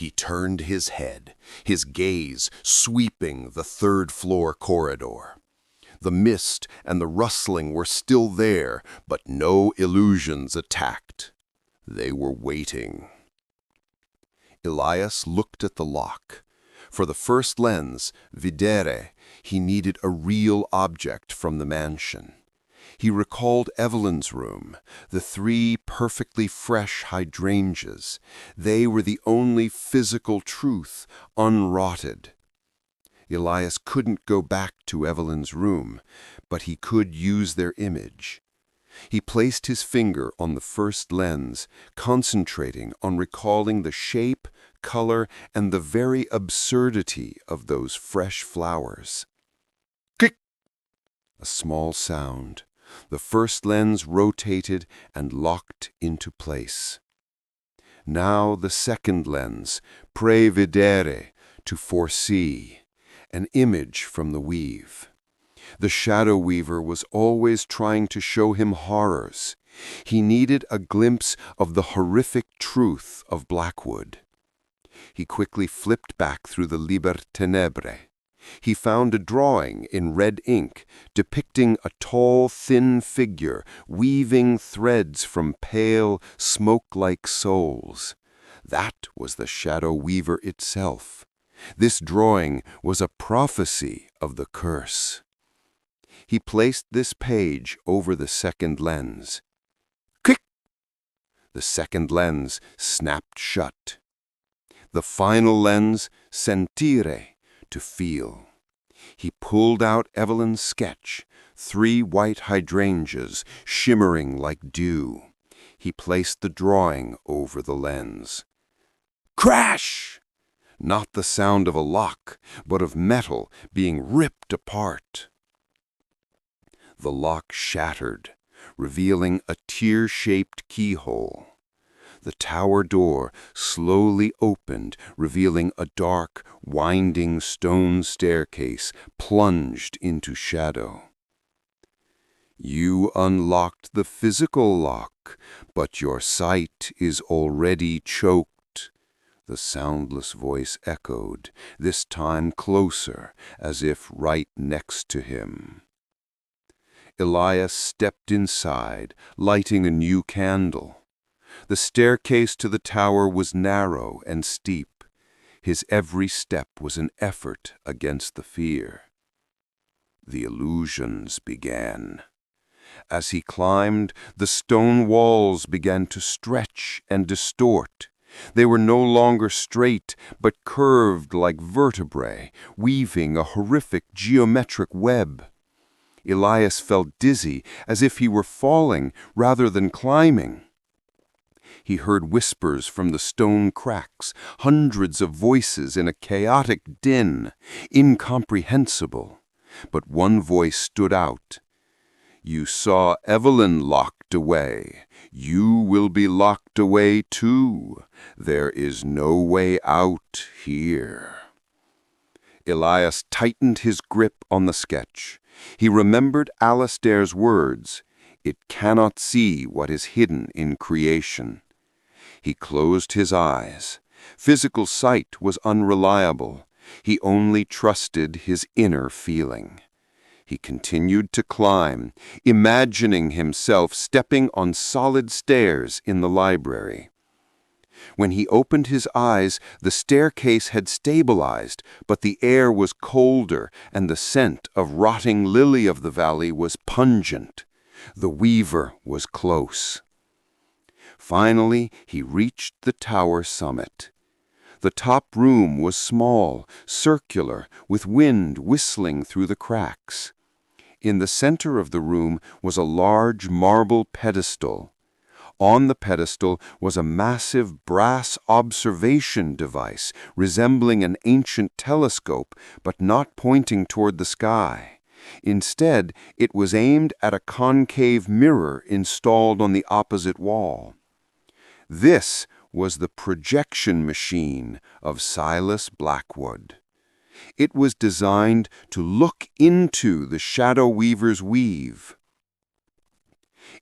He turned his head, his gaze sweeping the third-floor corridor. The mist and the rustling were still there, but no illusions attacked. They were waiting. Elias looked at the lock. For the first lens, videre, he needed a real object from the mansion. He recalled Evelyn's room, the 3 perfectly fresh hydrangeas. They were the only physical truth, unrotted. Elias couldn't go back to Evelyn's room, but he could use their image. He placed his finger on the first lens, concentrating on recalling the shape, color, and the very absurdity of those fresh flowers. Click! A small sound. The first lens rotated and locked into place. Now the second lens, prevedere, to foresee, an image from the weave. The shadow weaver was always trying to show him horrors. He needed a glimpse of the horrific truth of Blackwood. He quickly flipped back through the liber tenebrae. He found a drawing in red ink depicting a tall, thin figure weaving threads from pale, smoke-like souls. That was the shadow weaver itself. This drawing was a prophecy of the curse. He placed this page over the second lens. Click! The second lens snapped shut. The final lens, sentire, to feel. He pulled out Evelyn's sketch, 3 white hydrangeas shimmering like dew. He placed the drawing over the lens. Crash! Not the sound of a lock, but of metal being ripped apart. The lock shattered, revealing a tear-shaped keyhole. The tower door slowly opened, revealing a dark, winding stone staircase plunged into shadow. You unlocked the physical lock, but your sight is already choked. The soundless voice echoed, this time closer, as if right next to him. Elias stepped inside, lighting a new candle. The staircase to the tower was narrow and steep. His every step was an effort against the fear. The illusions began. As he climbed, the stone walls began to stretch and distort. They were no longer straight, but curved like vertebrae, weaving a horrific geometric web. Elias felt dizzy, as if he were falling rather than climbing. He heard whispers from the stone cracks, hundreds of voices in a chaotic din, incomprehensible. But one voice stood out. You saw Evelyn locked away. You will be locked away too. There is no way out here. Elias tightened his grip on the sketch. He remembered Alastair's words, "It cannot see what is hidden in creation." He closed his eyes. Physical sight was unreliable. He only trusted his inner feeling. He continued to climb, imagining himself stepping on solid stairs in the library. When he opened his eyes, the staircase had stabilized, but the air was colder and the scent of rotting lily of the valley was pungent. The weaver was close. Finally, he reached the tower summit. The top room was small, circular, with wind whistling through the cracks. In the center of the room was a large marble pedestal. On the pedestal was a massive brass observation device resembling an ancient telescope, but not pointing toward the sky. Instead, it was aimed at a concave mirror installed on the opposite wall. This was the projection machine of Silas Blackwood. It was designed to look into the shadow weaver's weave.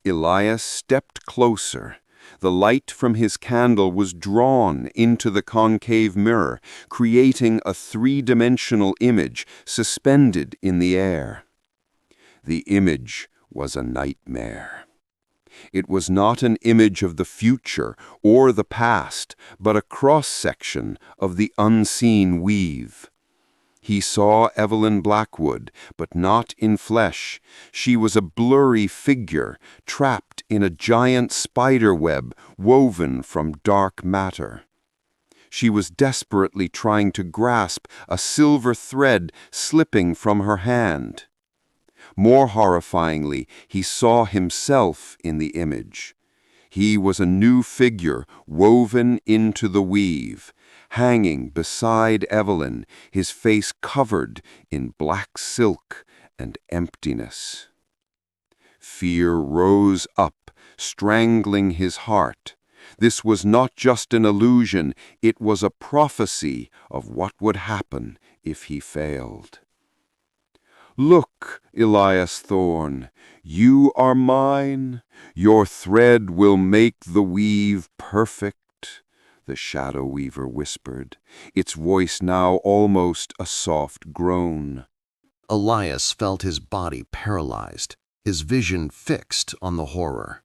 Elias stepped closer. The light from his candle was drawn into the concave mirror, creating a three-dimensional image suspended in the air. The image was a nightmare. It was not an image of the future or the past, but a cross-section of the unseen weave. He saw Evelyn Blackwood, but not in flesh. She was a blurry figure, trapped in a giant spider web woven from dark matter. She was desperately trying to grasp a silver thread slipping from her hand. More horrifyingly, he saw himself in the image. He was a new figure woven into the weave, hanging beside Evelyn, his face covered in black silk and emptiness. Fear rose up, strangling his heart. This was not just an illusion, it was a prophecy of what would happen if he failed. "Look, Elias Thorne, you are mine. Your thread will make the weave perfect," the shadow weaver whispered, its voice now almost a soft groan. Elias felt his body paralyzed, his vision fixed on the horror.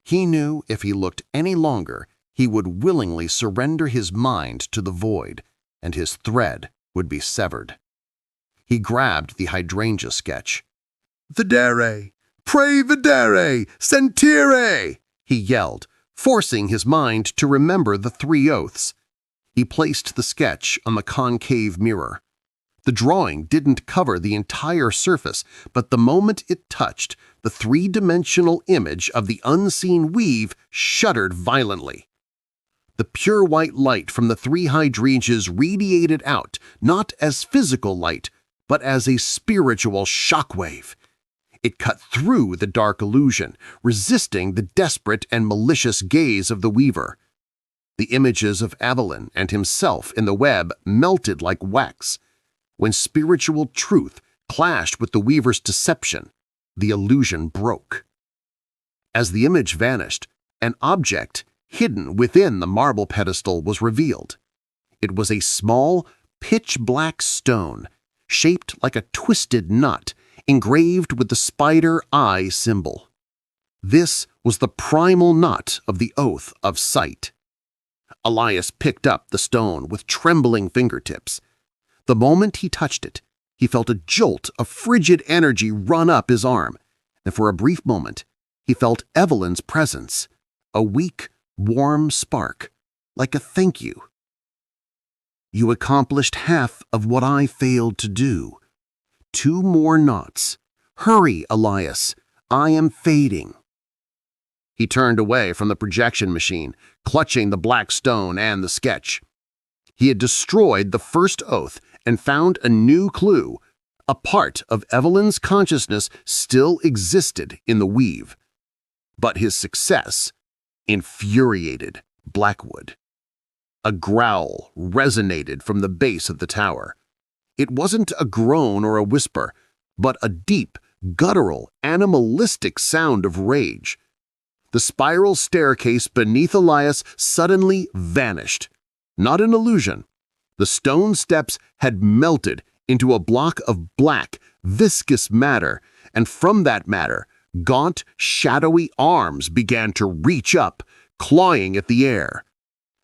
He knew if he looked any longer, he would willingly surrender his mind to the void, and his thread would be severed. He grabbed the hydrangea sketch. "Videre! Pray videre! Sentire!" he yelled, forcing his mind to remember the three oaths. He placed the sketch on the concave mirror. The drawing didn't cover the entire surface, but the moment it touched, the three-dimensional image of the unseen weave shuddered violently. The pure white light from the three hydrangeas radiated out, not as physical light, but as a spiritual shockwave. It cut through the dark illusion, resisting the desperate and malicious gaze of the weaver. The images of Evelyn and himself in the web melted like wax. When spiritual truth clashed with the weaver's deception, the illusion broke. As the image vanished, an object hidden within the marble pedestal was revealed. It was a small, pitch-black stone, shaped like a twisted nut, engraved with the spider eye symbol. This was the primal knot of the Oath of Sight. Elias picked up the stone with trembling fingertips. The moment he touched it, he felt a jolt of frigid energy run up his arm, and for a brief moment, he felt Evelyn's presence, a weak, warm spark, like a thank you. "You accomplished half of what I failed to do. 2 more knots. Hurry, Elias. I am fading." He turned away from the projection machine, clutching the black stone and the sketch. He had destroyed the first oath and found a new clue. A part of Evelyn's consciousness still existed in the weave. But his success infuriated Blackwood. A growl resonated from the base of the tower. It wasn't a groan or a whisper, but a deep, guttural, animalistic sound of rage. The spiral staircase beneath Elias suddenly vanished. Not an illusion. The stone steps had melted into a block of black, viscous matter, and from that matter, gaunt, shadowy arms began to reach up, clawing at the air.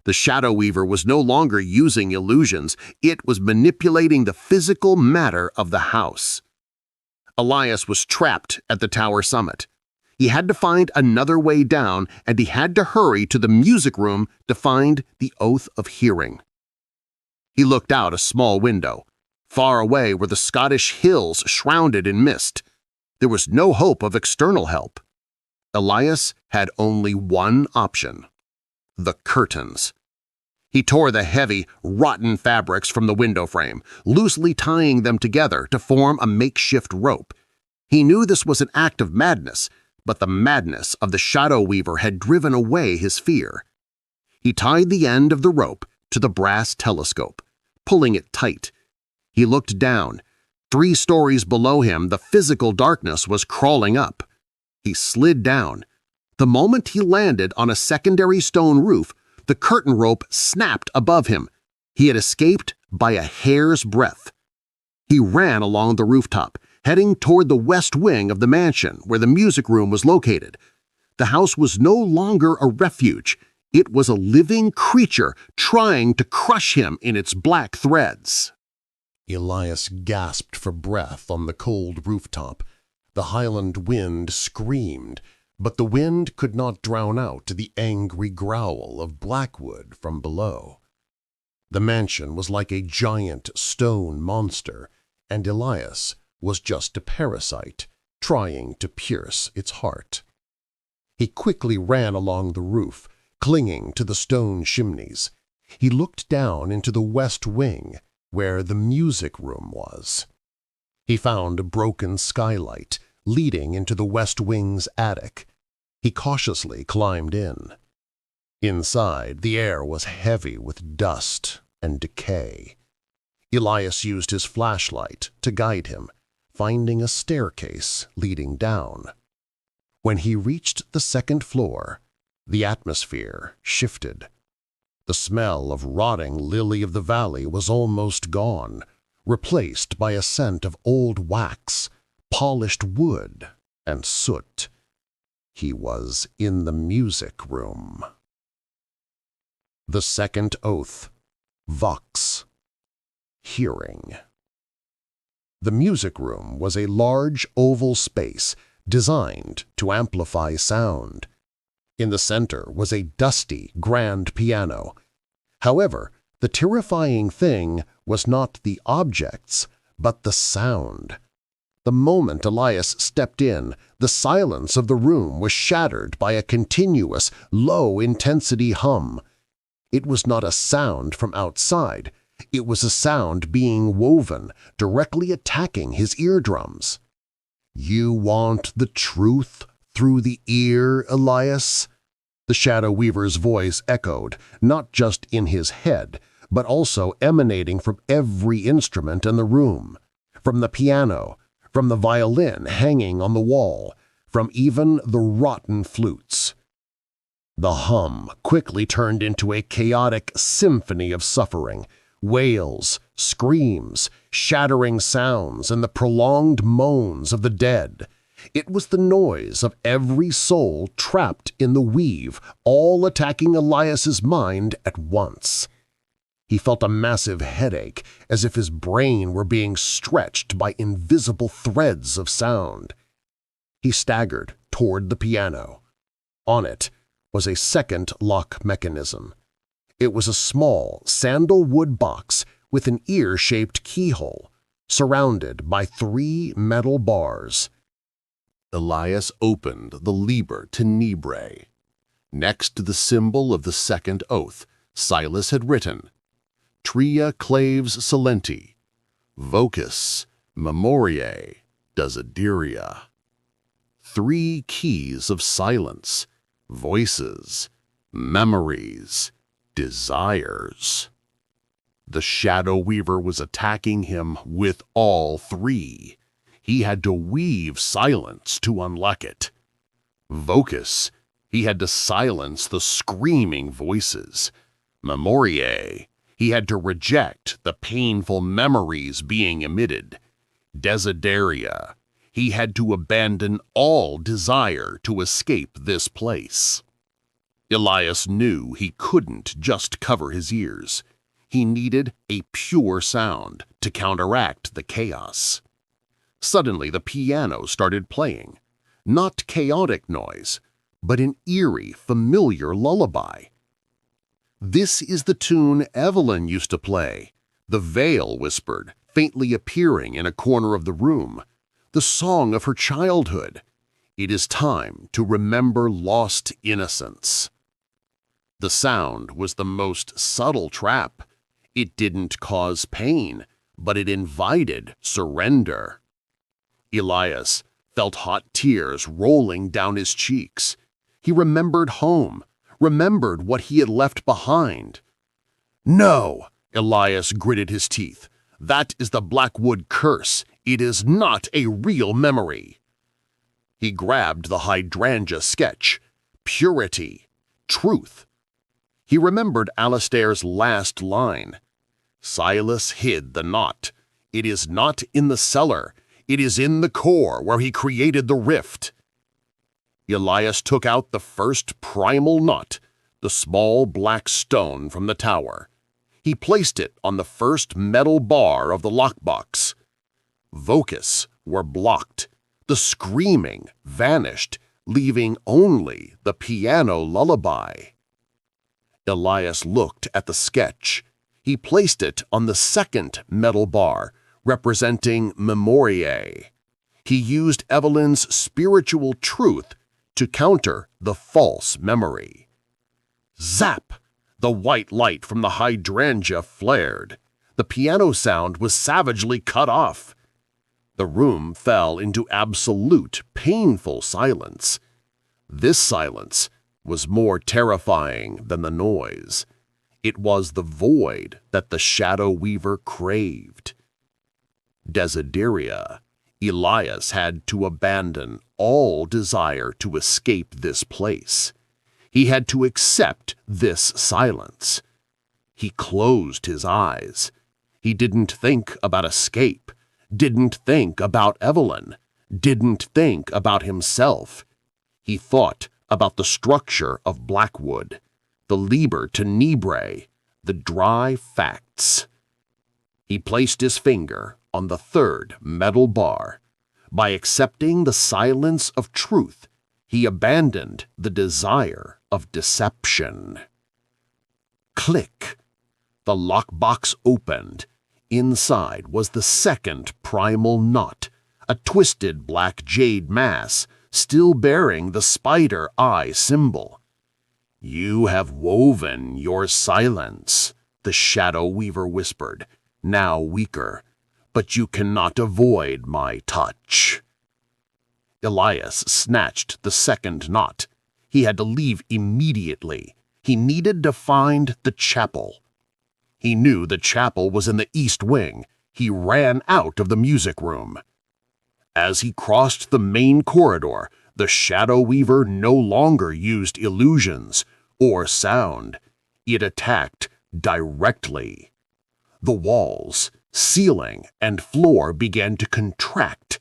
The Shadow Weaver was no longer using illusions, it was manipulating the physical matter of the house. Elias was trapped at the tower summit. He had to find another way down, and he had to hurry to the music room to find the Oath of Hearing. He looked out a small window. Far away were the Scottish hills shrouded in mist. There was no hope of external help. Elias had only one option: the curtains. He tore the heavy, rotten fabrics from the window frame, loosely tying them together to form a makeshift rope. He knew this was an act of madness, but the madness of the Shadow Weaver had driven away his fear. He tied the end of the rope to the brass telescope, pulling it tight. He looked down. 3 stories below him, the physical darkness was crawling up. He slid down. The moment he landed on a secondary stone roof, the curtain rope snapped above him. He had escaped by a hair's breadth. He ran along the rooftop, heading toward the west wing of the mansion where the music room was located. The house was no longer a refuge. It was a living creature trying to crush him in its black threads. Elias gasped for breath on the cold rooftop. The Highland wind screamed, but the wind could not drown out the angry growl of Blackwood from below. The mansion was like a giant stone monster, and Elias was just a parasite trying to pierce its heart. He quickly ran along the roof, clinging to the stone chimneys. He looked down into the west wing, where the music room was. He found a broken skylight leading into the west wing's attic. He cautiously climbed in. Inside, the air was heavy with dust and decay. Elias used his flashlight to guide him, finding a staircase leading down. When he reached the second floor, the atmosphere shifted. The smell of rotting lily-of-the-valley was almost gone, replaced by a scent of old wax, polished wood, and soot. He was in the music room. The second oath, Vox, hearing. The music room was a large oval space designed to amplify sound. In the center was a dusty grand piano. However, the terrifying thing was not the objects, but the sound. The moment Elias stepped in, the silence of the room was shattered by a continuous, low-intensity hum. It was not a sound from outside. It was a sound being woven, directly attacking his eardrums. "You want the truth through the ear, Elias?" The Shadow Weaver's voice echoed, not just in his head, but also emanating from every instrument in the room, from the piano, from the violin hanging on the wall, from even the rotten flutes. The hum quickly turned into a chaotic symphony of suffering, wails, screams, shattering sounds, and the prolonged moans of the dead. It was the noise of every soul trapped in the weave, all attacking Elias's mind at once. He felt a massive headache, as if his brain were being stretched by invisible threads of sound. He staggered toward the piano. On it was a second lock mechanism. It was a small sandalwood box with an ear-shaped keyhole, surrounded by 3 metal bars. Elias opened the Liber Tenebrae. Next to the symbol of the second oath, Silas had written, Tria claves silenti, vocis, memoriae, desideria. 3 keys of silence, voices, memories, desires. The Shadow Weaver was attacking him with all 3. He had to weave silence to unlock it. Vocis, he had to silence the screaming voices. Memoriae, he had to reject the painful memories being emitted. Desideria, he had to abandon all desire to escape this place. Elias knew he couldn't just cover his ears. He needed a pure sound to counteract the chaos. Suddenly, the piano started playing. Not chaotic noise, but an eerie, familiar lullaby. "This is the tune Evelyn used to play," the veil whispered, faintly appearing in a corner of the room. "The song of her childhood. It is time to remember lost innocence." The sound was the most subtle trap. It didn't cause pain, but it invited surrender. Elias felt hot tears rolling down his cheeks. He remembered home, remembered what he had left behind. "No!" Elias gritted his teeth. "That is the Blackwood curse. It is not a real memory." He grabbed the hydrangea sketch. purity, truth. He remembered Alastair's last line. Silas hid the knot. It is not in the cellar. It is in the core where he created the rift. Elias took out the first primal knot, the small black stone from the tower. He placed it on the first metal bar of the lockbox. Vocus were blocked. The screaming vanished, leaving only the piano lullaby. Elias looked at the sketch. He placed it on the second metal bar, representing Memoriae. He used Evelyn's spiritual truth to counter the false memory. Zap! The white light from the hydrangea flared. The piano sound was savagely cut off. The room fell into absolute, painful silence. This silence was more terrifying than the noise. It was the void that the Shadow Weaver craved. Desideria, Elias had to abandon all desire to escape this place. He had to accept this silence. He closed his eyes. He didn't think about escape, didn't think about Evelyn, didn't think about himself. He thought about the structure of Blackwood, the liber tenebrae, the dry facts. He placed his finger on the third metal bar. By accepting the silence of truth, he abandoned the desire of deception. Click! The lockbox opened. Inside was the second primal knot, a twisted black jade mass, still bearing the spider eye symbol. "You have woven your silence," the Shadow Weaver whispered, now weaker, "but you cannot avoid my touch." Elias snatched the second knot. He had to leave immediately. He needed to find the chapel. He knew the chapel was in the east wing. He ran out of the music room. As he crossed the main corridor, the Shadow Weaver no longer used illusions or sound. It attacked directly. The walls, ceiling, and floor began to contract.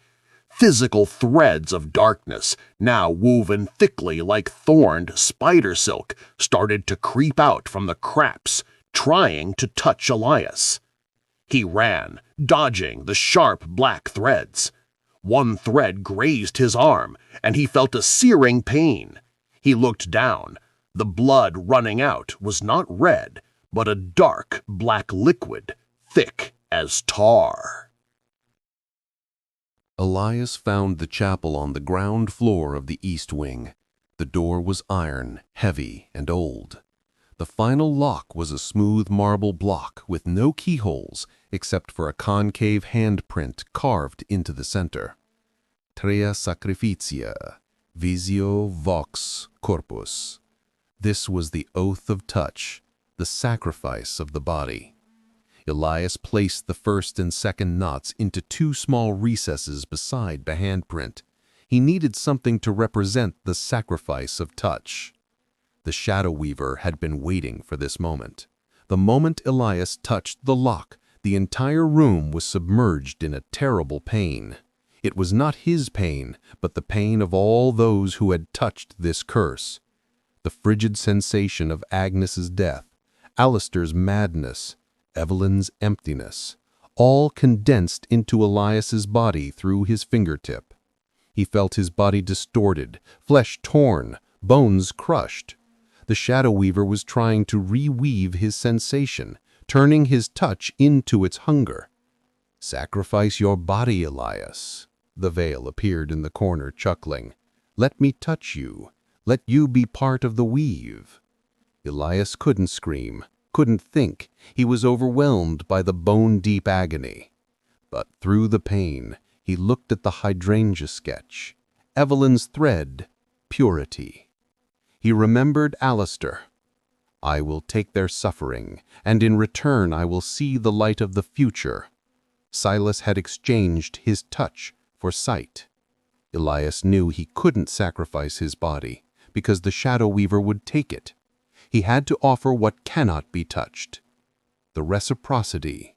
Physical threads of darkness, now woven thickly like thorned spider silk, started to creep out from the cracks, trying to touch Elias. He ran, dodging the sharp black threads. One thread grazed his arm, and he felt a searing pain. He looked down. The blood running out was not red, but a dark black liquid, thick as tar. Elias found the chapel on the ground floor of the east wing. The door was iron, heavy, and old. The final lock was a smooth marble block with no keyholes except for a concave handprint carved into the center. Tria sacrificia, visio vox corpus. This was the oath of touch, the sacrifice of the body. Elias placed the first and second knots into two small recesses beside the handprint. He needed something to represent the sacrifice of touch. The Shadow Weaver had been waiting for this moment. The moment Elias touched the lock, the entire room was submerged in a terrible pain. It was not his pain, but the pain of all those who had touched this curse. The frigid sensation of Agnes's death, Alastair's madness, Evelyn's emptiness, all condensed into Elias's body through his fingertip. He felt his body distorted, flesh torn, bones crushed. The Shadow Weaver was trying to reweave his sensation, turning his touch into its hunger. "Sacrifice your body, Elias." The veil appeared in the corner, chuckling. "Let me touch you. Let you be part of the weave." Elias couldn't scream, couldn't think. He was overwhelmed by the bone-deep agony. But through the pain, he looked at the hydrangea sketch, Evelyn's thread, purity. He remembered Alastair. "I will take their suffering, and in return I will see the light of the future." Silas had exchanged his touch for sight. Elias knew he couldn't sacrifice his body, because the Shadow Weaver would take it. He had to offer what cannot be touched. The reciprocity.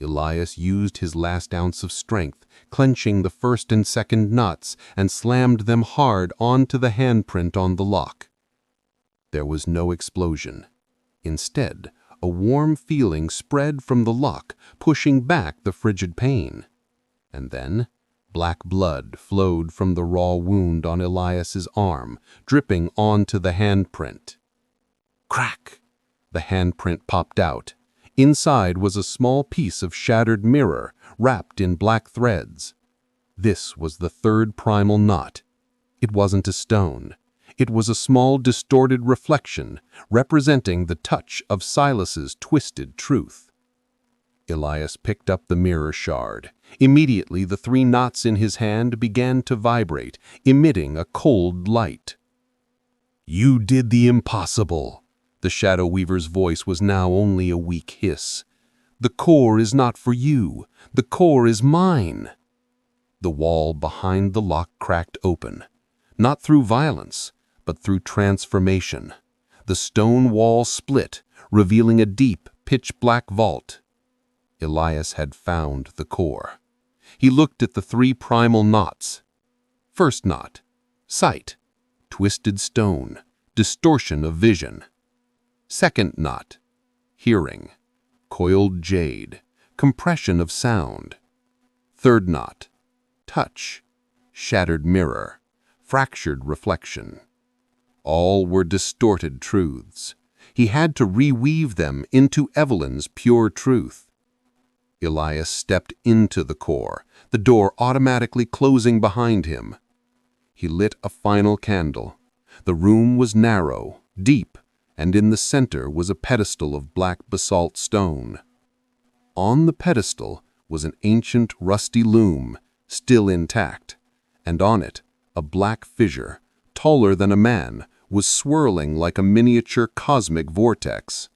Elias used his last ounce of strength, clenching the first and second knots, and slammed them hard onto the handprint on the lock. There was no explosion. Instead, a warm feeling spread from the lock, pushing back the frigid pain. And then, black blood flowed from the raw wound on Elias's arm, dripping onto the handprint. Crack! The handprint popped out. Inside was a small piece of shattered mirror, wrapped in black threads. This was the third primal knot. It wasn't a stone. It was a small distorted reflection, representing the touch of Silas's twisted truth. Elias picked up the mirror shard. Immediately, the 3 knots in his hand began to vibrate, emitting a cold light. "You did the impossible." The Shadow Weaver's voice was now only a weak hiss. "The core is not for you. The core is mine." The wall behind the lock cracked open, not through violence, but through transformation. The stone wall split, revealing a deep, pitch-black vault. Elias had found the core. He looked at the 3 primal knots. First knot, sight, twisted stone, distortion of vision. Second knot, hearing, coiled jade, compression of sound. Third knot, touch, shattered mirror, fractured reflection. All were distorted truths. He had to reweave them into Evelyn's pure truth. Elias stepped into the core, the door automatically closing behind him. He lit a final candle. The room was narrow, deep, and in the center was a pedestal of black basalt stone. On the pedestal was an ancient rusty loom, still intact, and on it a black fissure, taller than a man, was swirling like a miniature cosmic vortex.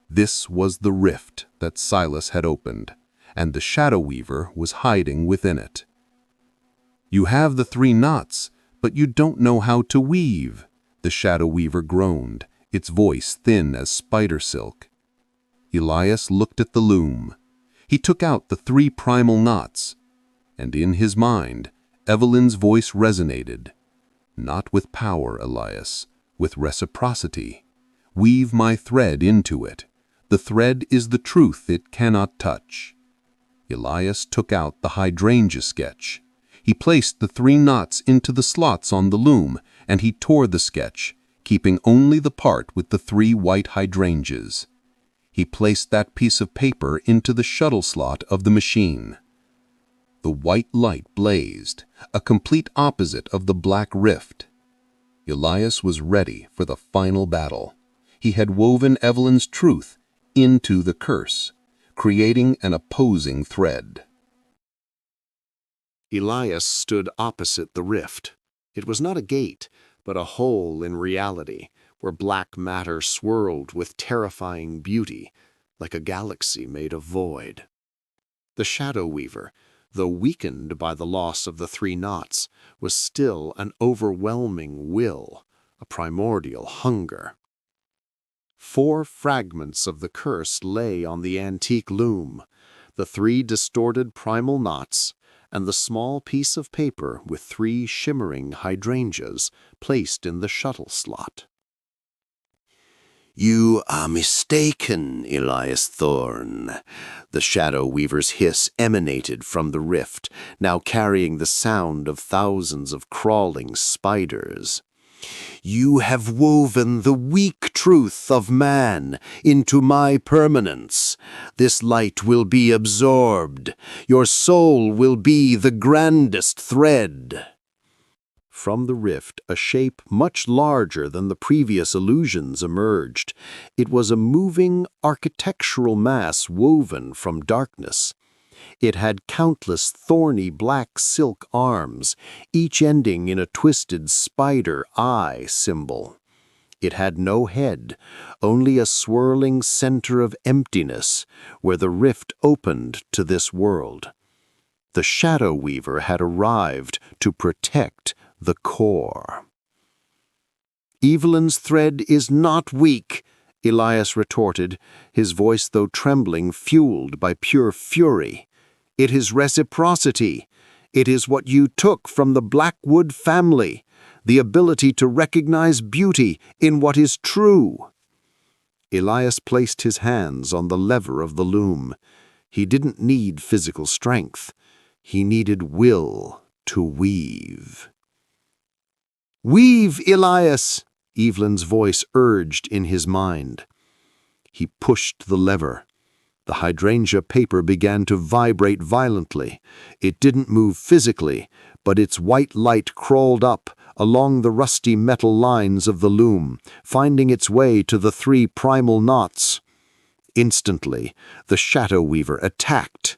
This was the rift that Silas had opened, and the Shadow Weaver was hiding within it. "You have the 3 knots, but you don't know how to weave," the Shadow Weaver groaned, its voice thin as spider silk. Elias looked at the loom. He took out the 3 primal knots, and in his mind, Evelyn's voice resonated. "Not with power, Elias, with reciprocity. Weave my thread into it. The thread is the truth it cannot touch." Elias took out the hydrangea sketch. He placed the 3 knots into the slots on the loom, and he tore the sketch, keeping only the part with the 3 white hydrangeas. He placed that piece of paper into the shuttle slot of the machine. The white light blazed, a complete opposite of the black rift. Elias was ready for the final battle. He had woven Evelyn's truth into the curse, creating an opposing thread. Elias stood opposite the rift. It was not a gate, but a hole in reality, where black matter swirled with terrifying beauty, like a galaxy made of void. The Shadow Weaver, though weakened by the loss of the 3 knots, was still an overwhelming will, a primordial hunger. 4 fragments of the curse lay on the antique loom, the 3 distorted primal knots, and the small piece of paper with 3 shimmering hydrangeas placed in the shuttle slot. "You are mistaken, Elias Thorne." The Shadow Weaver's hiss emanated from the rift, now carrying the sound of thousands of crawling spiders. "You have woven the weak truth of man into my permanence. This light will be absorbed. Your soul will be the grandest thread." From the rift, a shape much larger than the previous illusions emerged. It was a moving, architectural mass woven from darkness. It had countless thorny black silk arms, each ending in a twisted spider eye symbol. It had no head, only a swirling center of emptiness where the rift opened to this world. The Shadow Weaver had arrived to protect the core. "Evelyn's thread is not weak," Elias retorted, his voice though trembling fueled by pure fury. "It is reciprocity. It is what you took from the Blackwood family, the ability to recognize beauty in what is true." Elias placed his hands on the lever of the loom. He didn't need physical strength. He needed will to weave. "Weave, Elias!" Evelyn's voice urged in his mind. He pushed the lever. The hydrangea paper began to vibrate violently. It didn't move physically, but its white light crawled up along the rusty metal lines of the loom, finding its way to the 3 primal knots. Instantly, the shadow weaver attacked.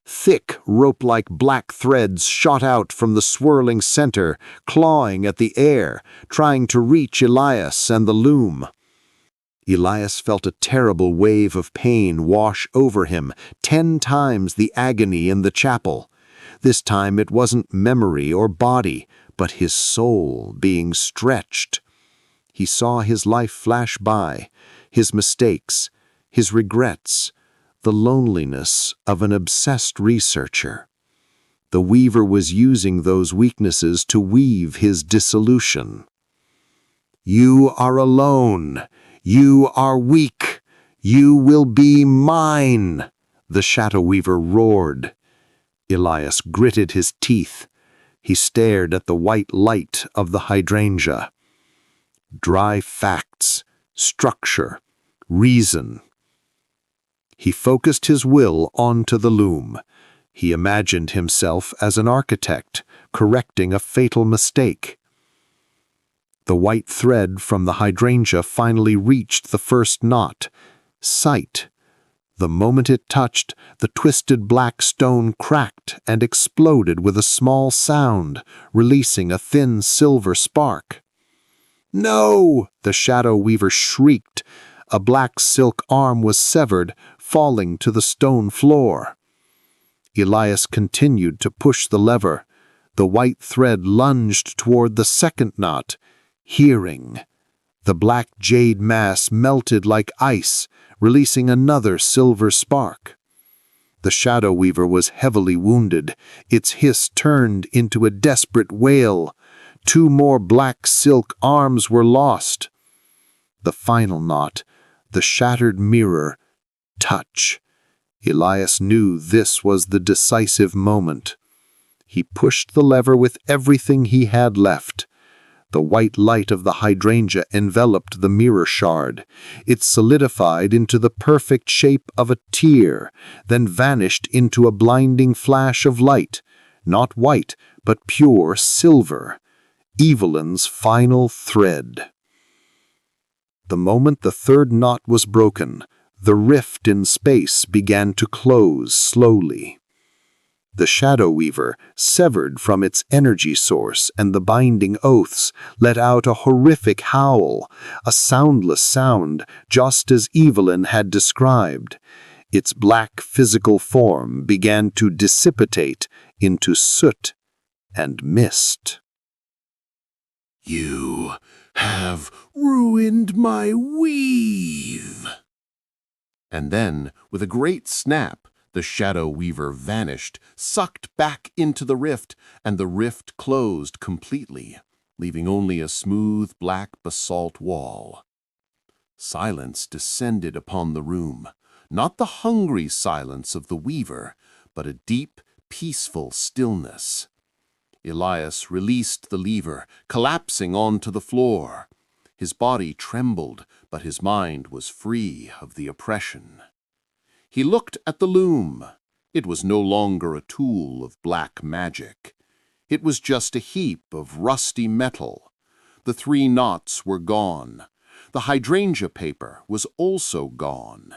Thick, rope-like black threads shot out from the swirling center, clawing at the air, trying to reach Elias and the loom. Elias felt a terrible wave of pain wash over him, 10 times the agony in the chapel. This time it wasn't memory or body, but his soul being stretched. He saw his life flash by, his mistakes, his regrets, the loneliness of an obsessed researcher. The weaver was using those weaknesses to weave his dissolution. "You are alone. You are weak. You will be mine," the shadow weaver roared. Elias gritted his teeth. He stared at the white light of the hydrangea. Dry facts, structure, reason. He focused his will onto the loom. He imagined himself as an architect, correcting a fatal mistake. The white thread from the hydrangea finally reached the first knot. Sight. The moment it touched, the twisted black stone cracked and exploded with a small sound, releasing a thin silver spark. "No!" the shadow weaver shrieked. A black silk arm was severed, falling to the stone floor. Elias continued to push the lever. The white thread lunged toward the second knot. Hearing. The black jade mass melted like ice, releasing another silver spark. The shadow weaver was heavily wounded. Its hiss turned into a desperate wail. 2 more black silk arms were lost. The final knot, the shattered mirror, touch. Elias knew this was the decisive moment. He pushed the lever with everything he had left. The white light of the hydrangea enveloped the mirror shard. It solidified into the perfect shape of a tear, then vanished into a blinding flash of light, not white, but pure silver. Evelyn's final thread. The moment the 3rd knot was broken, the rift in space began to close slowly. The shadow weaver, severed from its energy source and the binding oaths, let out a horrific howl, a soundless sound, just as Evelyn had described. Its black physical form began to dissipate into soot and mist. "You have ruined my weave." And then, with a great snap, the shadow weaver vanished, sucked back into the rift, and the rift closed completely, leaving only a smooth black basalt wall. Silence descended upon the room, not the hungry silence of the weaver, but a deep, peaceful stillness. Elias released the lever, collapsing onto the floor. His body trembled, but his mind was free of the oppression. He looked at the loom. It was no longer a tool of black magic. It was just a heap of rusty metal. The 3 knots were gone. The hydrangea paper was also gone.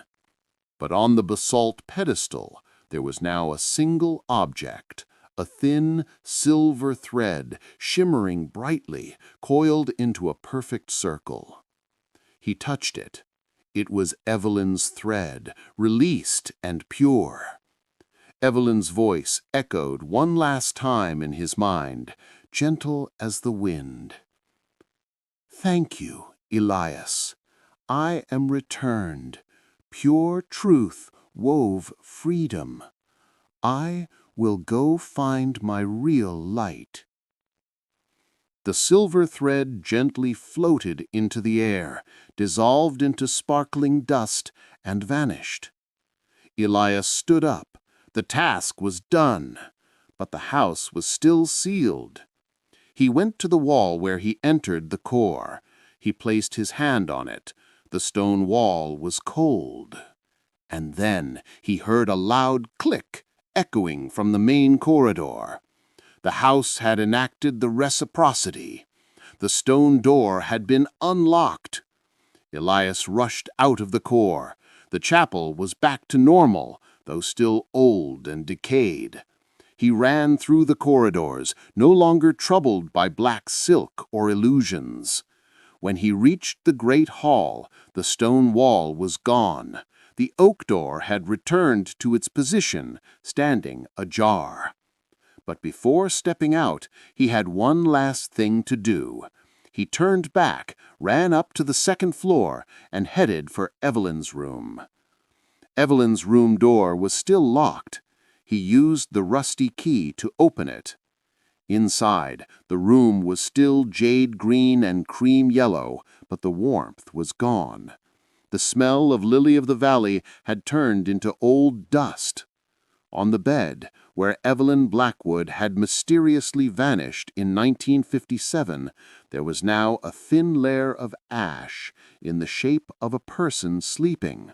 But on the basalt pedestal there was now a single object, a thin silver thread shimmering brightly, coiled into a perfect circle. He touched it. It was Evelyn's thread, released and pure. Evelyn's voice echoed one last time in his mind, gentle as the wind. Thank you, Elias. I am returned. Pure truth wove freedom. I will go find my real light. The silver thread gently floated into the air, dissolved into sparkling dust, and vanished. Elias stood up. The task was done, but the house was still sealed. He went to the wall where he entered the core. He placed his hand on it. The stone wall was cold. And then he heard a loud click echoing from the main corridor. The house had enacted the reciprocity. The stone door had been unlocked. Elias rushed out of the core. The chapel was back to normal, though still old and decayed. He ran through the corridors, no longer troubled by black silk or illusions. When he reached the great hall, the stone wall was gone. The oak door had returned to its position, standing ajar. But before stepping out, he had one last thing to do. He turned back, ran up to the second floor, and headed for Evelyn's room. Evelyn's room door was still locked. He used the rusty key to open it. Inside, the room was still jade green and cream yellow, but the warmth was gone. The smell of lily of the valley had turned into old dust. On the bed, where Evelyn Blackwood had mysteriously vanished in 1957, there was now a thin layer of ash in the shape of a person sleeping.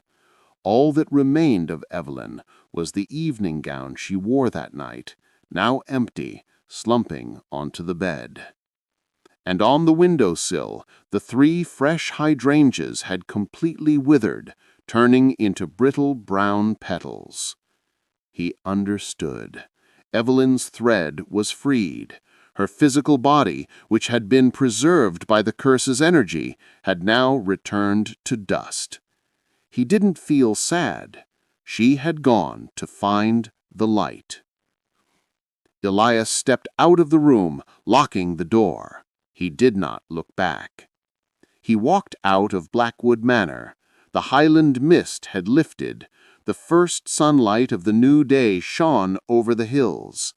All that remained of Evelyn was the evening gown she wore that night, now empty, slumping onto the bed. And on the windowsill, the 3 fresh hydrangeas had completely withered, turning into brittle brown petals. He understood. Evelyn's thread was freed. Her physical body, which had been preserved by the curse's energy, had now returned to dust. He didn't feel sad. She had gone to find the light. Elias stepped out of the room, locking the door. He did not look back. He walked out of Blackwood Manor. The highland mist had lifted. The first sunlight of the new day shone over the hills.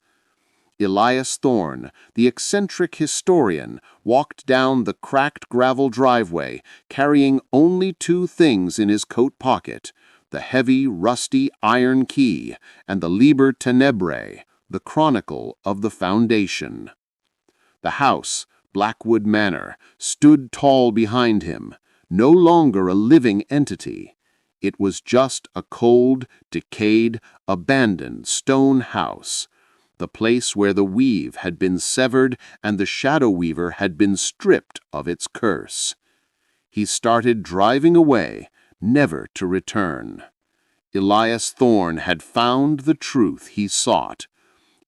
Elias Thorne, the eccentric historian, walked down the cracked gravel driveway, carrying only 2 things in his coat pocket, the heavy, rusty iron key and the Liber Tenebrae, the chronicle of the Foundation. The house, Blackwood Manor, stood tall behind him, no longer a living entity. It was just a cold, decayed, abandoned stone house, the place where the weave had been severed and the shadow weaver had been stripped of its curse. He started driving away, never to return. Elias Thorne had found the truth he sought.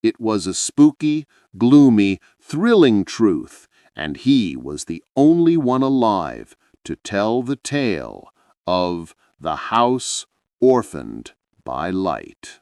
It was a spooky, gloomy, thrilling truth, and he was the only one alive to tell the tale of the house orphaned by light.